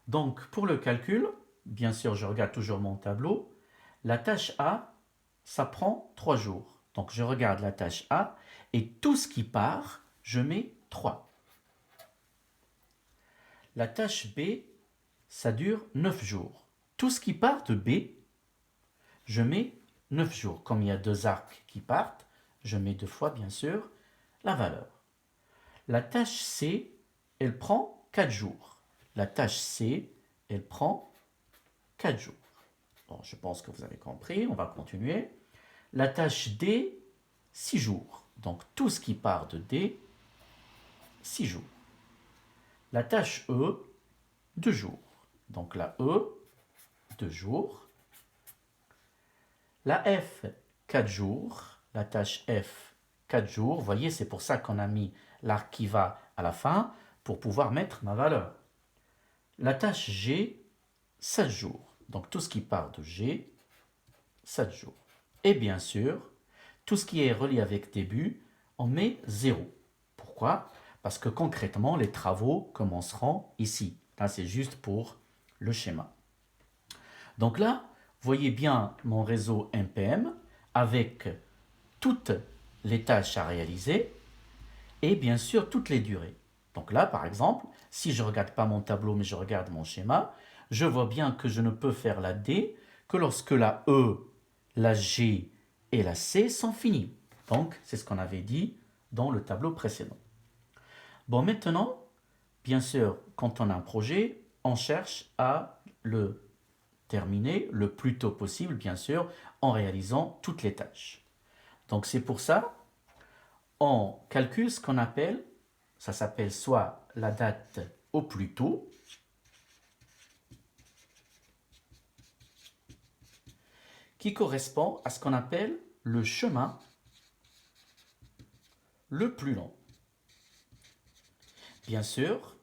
Donc, pour le calcul, bien sûr, je regarde toujours mon tableau. La tâche A, ça prend 3 jours. Donc, je regarde la tâche A et tout ce qui part, je mets 3. La tâche B, ça dure 9 jours. Tout ce qui part de B, je mets 9 jours. Comme il y a deux arcs qui partent, je mets deux fois, bien sûr, la valeur. La tâche C, elle prend 4 jours. La tâche C, elle prend 4 jours. Bon, je pense que vous avez compris, on va continuer. La tâche D, 6 jours. Donc tout ce qui part de D, 6 jours. La tâche E, 2 jours. Donc la E, 2 jours. La F, 4 jours. La tâche F, 4 jours. Vous voyez, c'est pour ça qu'on a mis l'arc qui va à la fin, pour pouvoir mettre ma valeur. La tâche G, 7 jours. Donc tout ce qui part de G, 7 jours. Et bien sûr, tout ce qui est relié avec début, on met 0. Pourquoi? Parce que concrètement, les travaux commenceront ici. Là, c'est juste pour le schéma. Donc là, voyez bien mon réseau NPM avec toutes les tâches à réaliser et bien sûr toutes les durées. Donc là, par exemple, si je ne regarde pas mon tableau mais je regarde mon schéma, je vois bien que je ne peux faire la D que lorsque la E, la G et la C sont finies. Donc, c'est ce qu'on avait dit dans le tableau précédent. Bon, maintenant, bien sûr, quand on a un projet, on cherche à le terminer le plus tôt possible, bien sûr, en réalisant toutes les tâches. Donc, c'est pour ça, on calcule ce qu'on appelle, ça s'appelle soit la date au plus tôt, qui correspond à ce qu'on appelle le chemin le plus long. Bien sûr,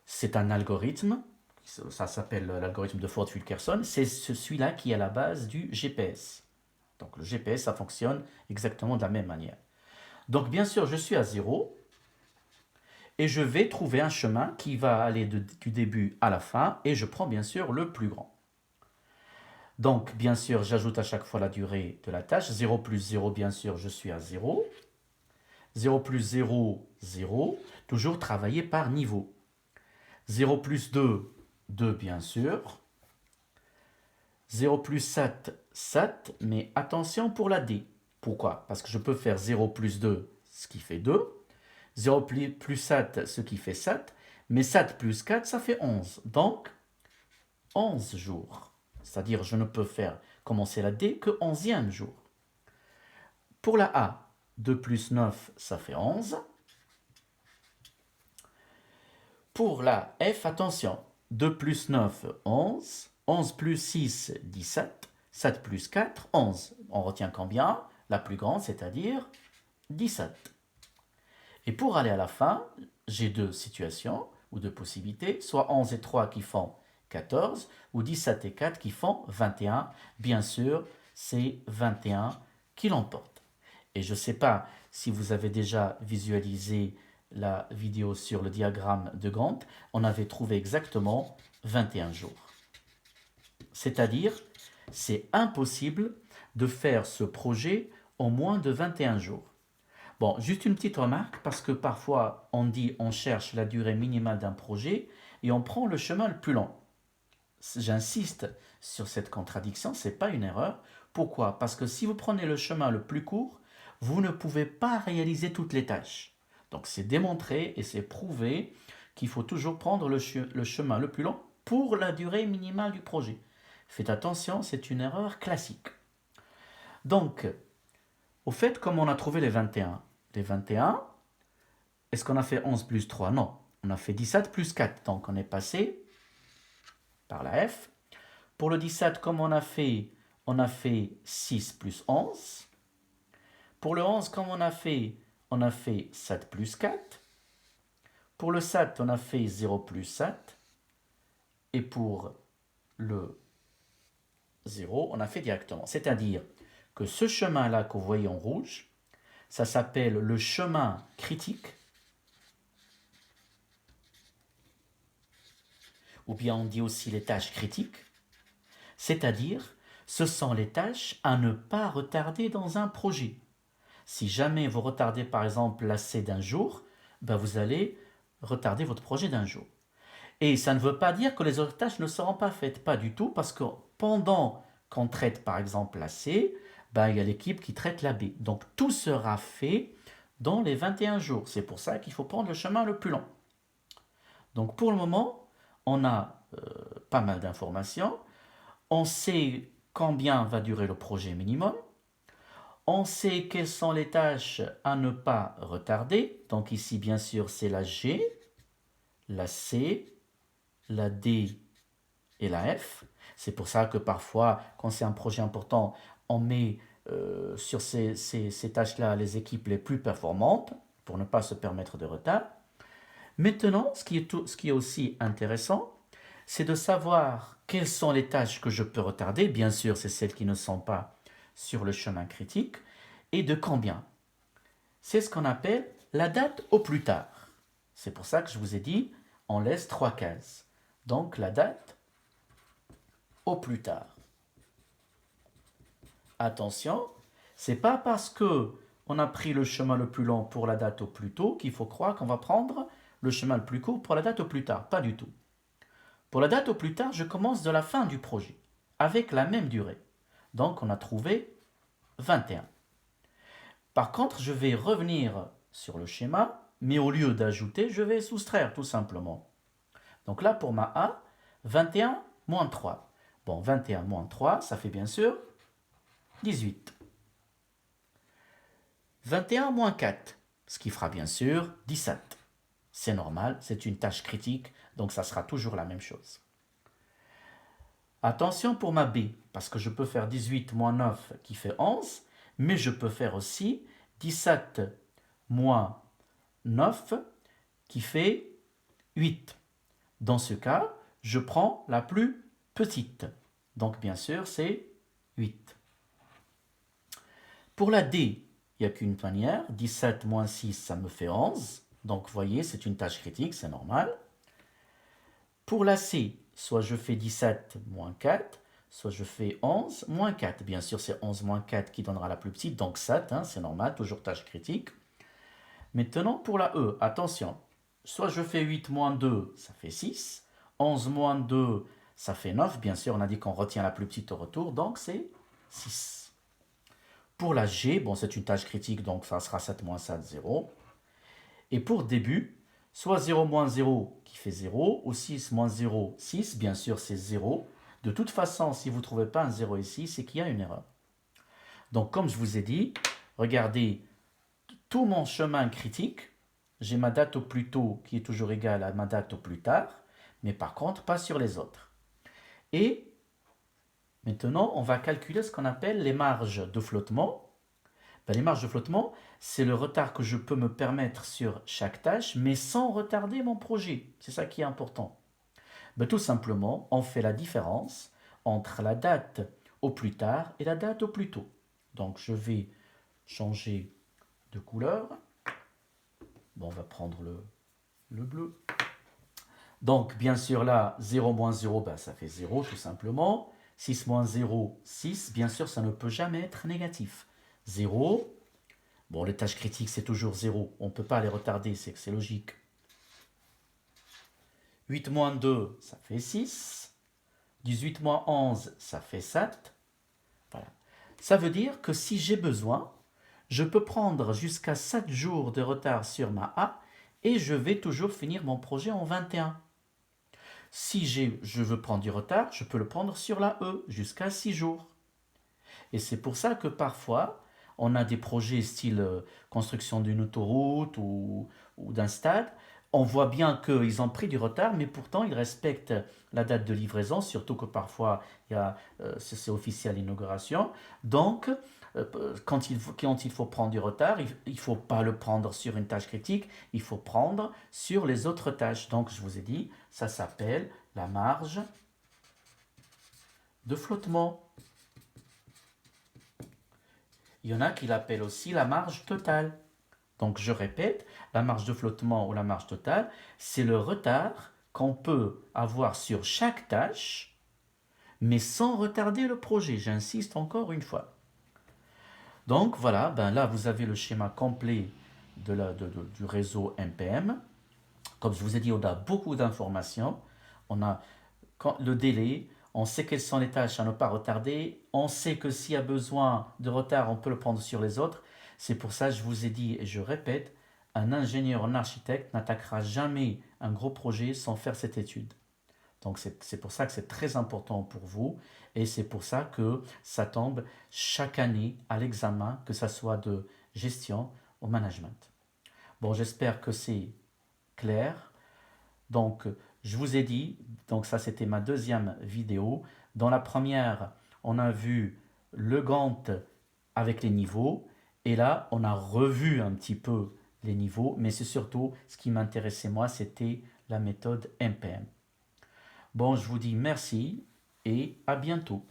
c'est un algorithme, ça s'appelle l'algorithme de Ford-Fulkerson, c'est celui-là qui est à la base du GPS. Donc le GPS, ça fonctionne exactement de la même manière. Donc bien sûr, je suis à 0 et je vais trouver un chemin qui va aller du début à la fin et je prends bien sûr le plus grand. Donc bien sûr, j'ajoute à chaque fois la durée de la tâche. 0 plus 0, bien sûr, je suis à 0. 0 plus 0, 0. Toujours travailler par niveau. 0 plus 2, 2 bien sûr. 0 plus 7, 7. Mais attention pour la D. Pourquoi? Parce que je peux faire 0 plus 2, ce qui fait 2. 0 plus 7, ce qui fait 7. Mais 7 plus 4, ça fait 11. Donc, 11 jours. C'est-à-dire, je ne peux faire commencer la D que 11e jour. Pour la A, 2 plus 9, ça fait 11. Pour la F, attention, 2 plus 9, 11. 11 plus 6, 17. 7 plus 4, 11. On retient combien? La plus grande, c'est-à-dire 17. Et pour aller à la fin, j'ai deux situations ou deux possibilités, soit 11 et 3 qui font 14, ou 17 et 4 qui font 21. Bien sûr, c'est 21 qui l'emporte. Et je ne sais pas si vous avez déjà visualisé la vidéo sur le diagramme de Gantt, on avait trouvé exactement 21 jours. C'est-à-dire, c'est impossible de faire ce projet en moins de 21 jours. Bon, juste une petite remarque, parce que parfois on dit on cherche la durée minimale d'un projet et on prend le chemin le plus long. J'insiste sur cette contradiction, ce n'est pas une erreur. Pourquoi? Parce que si vous prenez le chemin le plus court, vous ne pouvez pas réaliser toutes les tâches. Donc c'est démontré et c'est prouvé qu'il faut toujours prendre le chemin le plus long pour la durée minimale du projet. Faites attention, c'est une erreur classique. Donc, au fait, comme on a trouvé les 21, est-ce qu'on a fait 11 plus 3? Non, on a fait 17 plus 4, donc on est passé par la F. Pour le 17, comme on a fait 6 plus 11. Pour le 11, comme on a fait 7 plus 4. Pour le 7, on a fait 0 plus 7. Et pour le 0, on a fait directement. C'est-à-dire que ce chemin-là que vous voyez en rouge, ça s'appelle le chemin critique ou bien on dit aussi les tâches critiques, c'est-à-dire ce sont les tâches à ne pas retarder dans un projet. Si jamais vous retardez par exemple l'AC d'un jour, ben vous allez retarder votre projet d'un jour. Et ça ne veut pas dire que les autres tâches ne seront pas faites, pas du tout, parce que pendant qu'on traite par exemple la C, ben, il y a l'équipe qui traite la B. Donc tout sera fait dans les 21 jours. C'est pour ça qu'il faut prendre le chemin le plus long. Donc pour le moment, on a pas mal d'informations. On sait combien va durer le projet minimum. On sait quelles sont les tâches à ne pas retarder. Donc ici, bien sûr, c'est la G, la C, la D et la F. C'est pour ça que parfois, quand c'est un projet important, on met sur ces tâches-là les équipes les plus performantes pour ne pas se permettre de retard. Maintenant, ce qui est aussi intéressant, c'est de savoir quelles sont les tâches que je peux retarder. Bien sûr, c'est celles qui ne sont pas sur le chemin critique. Et de combien? C'est ce qu'on appelle la date au plus tard. C'est pour ça que je vous ai dit, on laisse 3 cases. Donc la date au plus tard. Attention, c'est pas parce que on a pris le chemin le plus long pour la date au plus tôt qu'il faut croire qu'on va prendre le chemin le plus court pour la date au plus tard. Pas du tout. Pour la date au plus tard, je commence de la fin du projet, avec la même durée. Donc on a trouvé 21. Par contre, je vais revenir sur le schéma, mais au lieu d'ajouter, je vais soustraire tout simplement. Donc là, pour ma A, 21 moins 3. Bon, 21 moins 3, ça fait bien sûr 18. 21 moins 4, ce qui fera bien sûr 17. C'est normal, c'est une tâche critique, donc ça sera toujours la même chose. Attention pour ma B, parce que je peux faire 18 moins 9 qui fait 11, mais je peux faire aussi 17 moins 9 qui fait 8. Dans ce cas, je prends la plus petite. Donc bien sûr, c'est 8. Pour la D, il n'y a qu'une manière. 17 moins 6, ça me fait 11. Donc vous voyez, c'est une tâche critique, c'est normal. Pour la C, soit je fais 17 moins 4, soit je fais 11 moins 4. Bien sûr, c'est 11 moins 4 qui donnera la plus petite, donc 7, hein, c'est normal, toujours tâche critique. Maintenant, pour la E, attention, soit je fais 8 moins 2, ça fait 6. 11 moins 2, ça fait 9. Bien sûr, on a dit qu'on retient la plus petite au retour, donc c'est 6. Pour la G, bon, c'est une tâche critique, donc ça sera 7 moins 7, 0. Et pour début, soit 0 moins 0 qui fait 0, ou 6 moins 0, 6, bien sûr c'est 0. De toute façon, si vous ne trouvez pas un 0 ici, c'est qu'il y a une erreur. Donc comme je vous ai dit, regardez tout mon chemin critique, j'ai ma date au plus tôt qui est toujours égale à ma date au plus tard, mais par contre pas sur les autres. Et maintenant, on va calculer ce qu'on appelle les marges de flottement. Ben, les marges de flottement, c'est le retard que je peux me permettre sur chaque tâche, mais sans retarder mon projet. C'est ça qui est important. Ben, tout simplement, on fait la différence entre la date au plus tard et la date au plus tôt. Donc, je vais changer de couleur. Bon, on va prendre le bleu. Donc, bien sûr, là, 0 moins 0, ben, ça fait 0 tout simplement. 6 moins 0, 6. Bien sûr, ça ne peut jamais être négatif. 0. Bon, les tâches critiques, c'est toujours 0. On ne peut pas les retarder, c'est logique. 8 moins 2, ça fait 6. 18 moins 11, ça fait 7. Voilà. Ça veut dire que si j'ai besoin, je peux prendre jusqu'à 7 jours de retard sur ma A et je vais toujours finir mon projet en 21. Si je veux prendre du retard, je peux le prendre sur la E jusqu'à 6 jours. Et c'est pour ça que parfois, on a des projets style construction d'une autoroute ou d'un stade. On voit bien qu'ils ont pris du retard, mais pourtant ils respectent la date de livraison, surtout que parfois c'est officiel l'inauguration. Donc, quand il faut prendre du retard, il ne faut pas le prendre sur une tâche critique, il faut prendre sur les autres tâches. Donc, je vous ai dit, ça s'appelle la marge de flottement. Il y en a qui l'appellent aussi la marge totale. Donc je répète, la marge de flottement ou la marge totale, c'est le retard qu'on peut avoir sur chaque tâche, mais sans retarder le projet. J'insiste encore une fois. Donc voilà, ben là vous avez le schéma complet du réseau MPM. Comme je vous ai dit, on a beaucoup d'informations. On a le délai, on sait quelles sont les tâches à ne pas retarder, on sait que s'il y a besoin de retard, on peut le prendre sur les autres. C'est pour ça que je vous ai dit, et je répète, un ingénieur, un architecte n'attaquera jamais un gros projet sans faire cette étude. Donc c'est pour ça que c'est très important pour vous et c'est pour ça que ça tombe chaque année à l'examen, que ça soit de gestion ou management. Bon, j'espère que c'est clair. Donc, je vous ai dit, donc ça c'était ma deuxième vidéo. Dans la première, on a vu le Gantt avec les niveaux. Et là, on a revu un petit peu les niveaux. Mais c'est surtout, ce qui m'intéressait moi, c'était la méthode MPM. Bon, je vous dis merci et à bientôt.